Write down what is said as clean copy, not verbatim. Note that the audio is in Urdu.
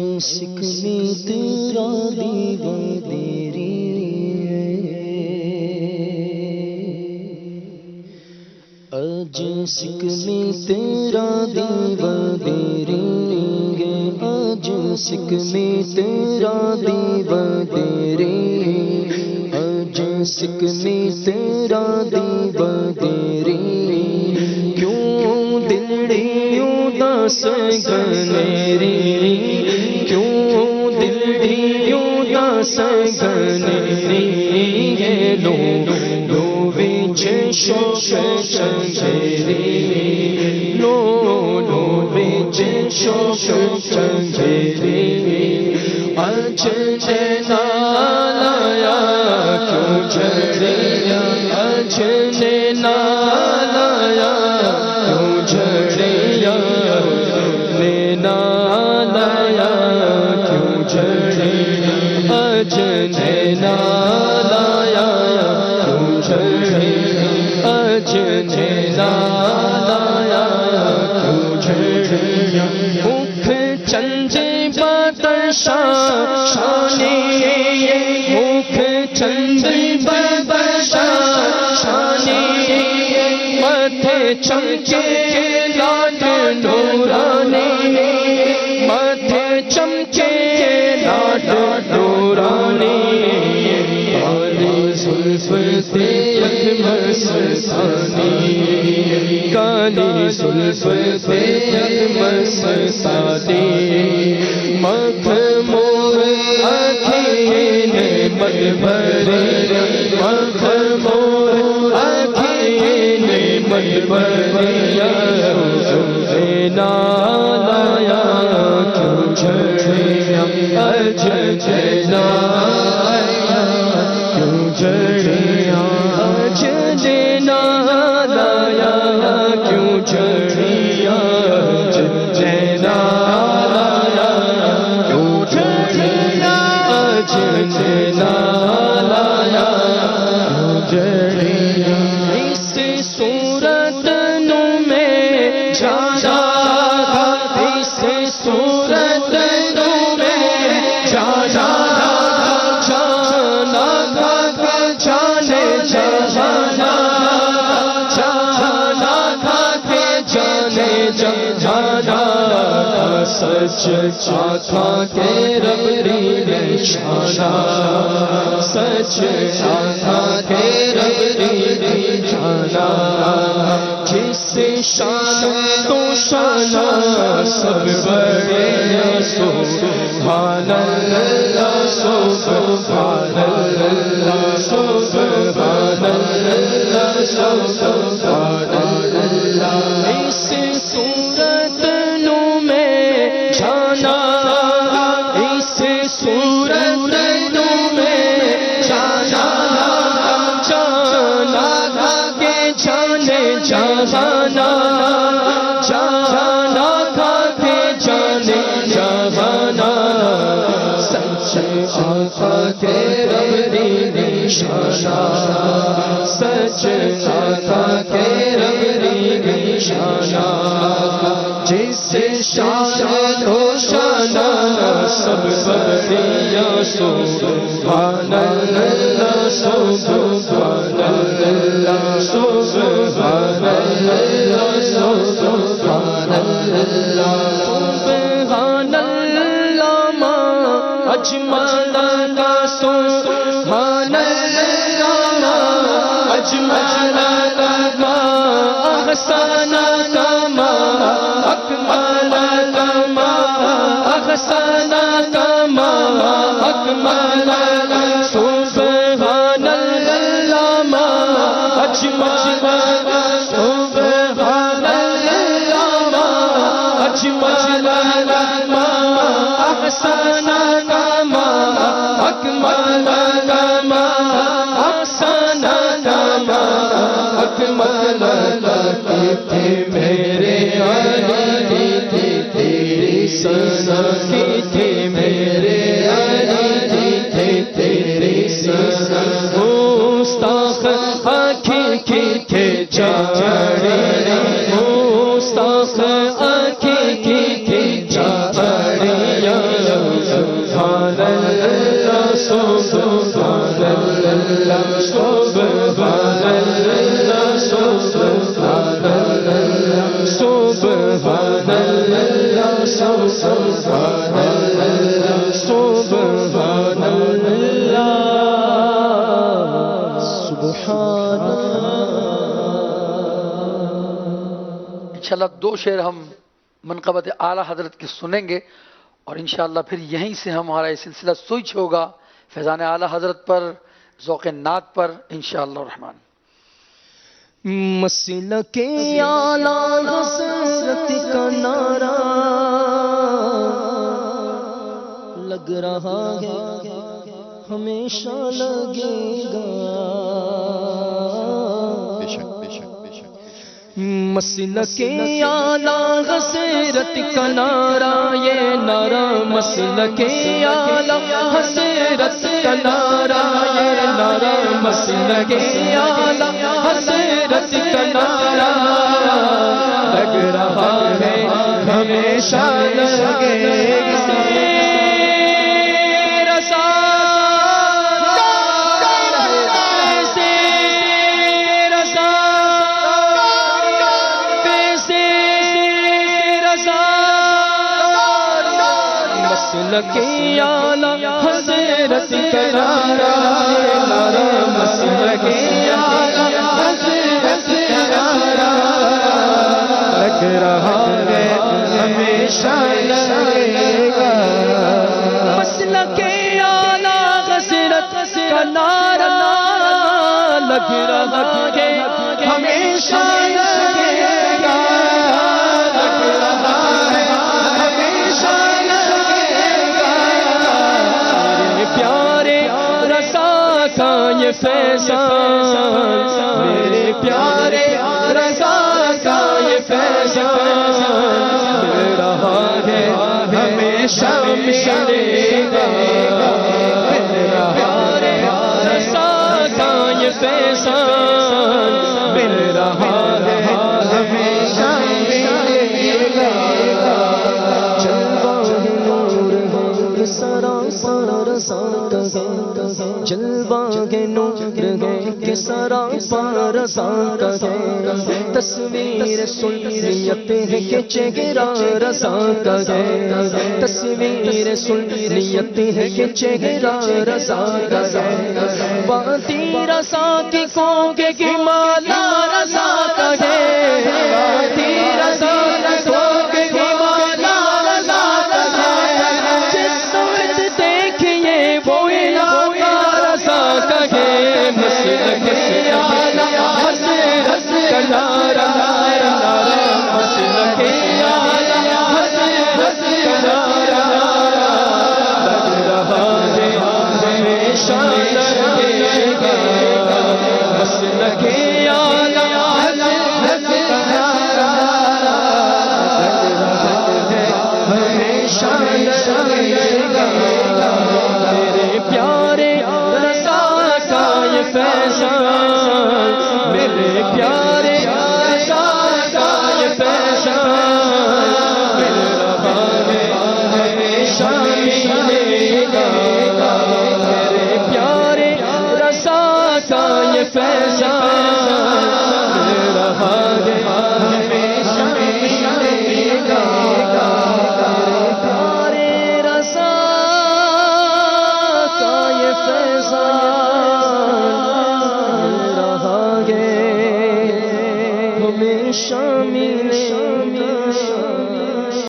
عشق میں تیرا دیوہ تیری آج عشق میں تیرا دیوہ تیری آج عشق میں تیرا دیوہ تیری آج عشق میں تیرا دیوہ تیری کیوں دلڑیوں داس گنیری کیوں دلڑیوں داس گنیری یہ لو لو وچ شوق چنگیری لو لو وچ شوق چنگیری اج جنا لایا کیوں جھڑیا اج جنا لایا کیوں جھڑیا لینا لایا کیوں جھڑیا اج جنا لایا کیوں جھڑیا اج جنا لایا کیوں جھڑیا مکھ چنجے بادر شانی مکھ چنجے بادر شانی ماتھے چمکے لاٹ نورانی ماتھے چمکے لاٹ نورانی کالی زلف تیغ مستانی کالی زلف تیغ مستانی مخمور آنکھیں نعمت بھری مخمور آنکھیں نعمت بھری لینا لایا کیوں جھڑیا اج جنا لایا کیوں جھڑیا اج جنا لایا کیوں جھڑیا اج جنا لایا کیوں جھڑیا اج جنا لایا کیوں جھڑیا اس صورت نو میں جانا تھا اس صورت نو میں جانا جانا تھا جانے جانا جانا تھا جانے جانا سچ تھا کہ رب نشانہ سچ تھا کہ رب نشانہ جس شان تو شانہ سب بڑے سبحان اللہ سبحان اللہ سبحان اللہ سبحان اللہ اس صورت نو میں جانا اس صورت نو میں جانا جانا کہ جانے جانا جانا تھا کہ جانے جانا سچ آقا کے رب نشانہ سچ آقا کے رب نشانہ جس شان ہو شانہ سب بدیا سبحان اللہ سبحان اللہ سبحان اللہ سبحان اللہ سبحان اللہ ما اجمل کا سبحان اللہ ما اجمل کا احسن کا ما اکمل کا ما احسن کا ما اکمل سبحان اللہ ما اجمل سبحان اللہ ما اجمل ما احسن کا ما اکمل کا ما احسن کا ما اکمل کی میرے علی کی تیری سنا کی میرے علی کی تیری سنا گستاخ آنکھیں کی جاڑے گستاخ آنکھیں کی جاڑے سبحان اللہ سبحان اللہ سبحان اللہ سبحان اللہ سبحان اللہ سبحان اللہ۔ انشاءاللہ 2 شعر ہم منقبت اعلیٰ حضرت کی سنیں گے اور انشاءاللہ پھر یہیں سے ہمارا یہ سلسلہ سوئچ ہوگا فیضان اعلیٰ حضرت پر، ذوق نعت پر انشاءاللہ الرحمن۔ مسلک اعلیٰ حضرت کا نعرہ لگ رہا ہے ہمیشہ لگے گا، مسلک اعلیٰ حضرت کا نعرہ یہ نعرہ، مسلک اعلیٰ حضرت کا نعرہ یہ نعرہ، مسلک اعلیٰ حضرت کا نعرہ لگ رہا ہے ہمیشہ لگے گا۔ مسلک اعلیٰ حضرت کا نعرہ نعرہ، مسلک اعلیٰ حضرت کا نعرہ لگ رہا ہے ہمیشہ لگے گا، مسلک اعلیٰ حضرت کا نعرہ لگ رہا ہے ہمیشہ لگے گا، لگ رہا ہے ہمیشہ پیارے رضا کا یہ فیضان، میرے پیارے رضا کا یہ فیضان مل رہا ہے ہمیشہ ملے گا، میرے پیارے رضا کا یہ فیضان مل رہا ہے ہمیشہ ملے گا، جلوہ ہے نور ہے کہ سراپا رضا کا ہے، تصویر سنیت ہے کہ چہرہ رضا کا ہے، تصویر سنیت ہے کہ چہرہ رضا کا ہے، باتی رضا کی کوگے کی مالا رضا کا ہے، باتی رضا کی کوگے کی مالا رضا کا ہے، جس سمجھ دیکھئے وہ علاقہ رضا کا ہے، مسلک اعلیٰ حضرت کا نعرہ نعرہ، مسلک اعلیٰ حضرت کا نعرہ لگ رہا ہے ہمیشہ لگے گا، مسلک اعلیٰ حضرت کا نعرہ لگ رہا ہے ہمیشہ لگے گا، میرے پیارے رضا کا یہ فیضان، میرے پیارے رضا کا یہ فیضان مل رہا ہے ہمیشہ ملے گا، میرے پیارے رضا کا یہ فیضان مل رہا ہے ہمیشہ ملے گا، میرے پیارے رضا کا یہ فیضان مل رہا ہے ہمیشہ ملے گا۔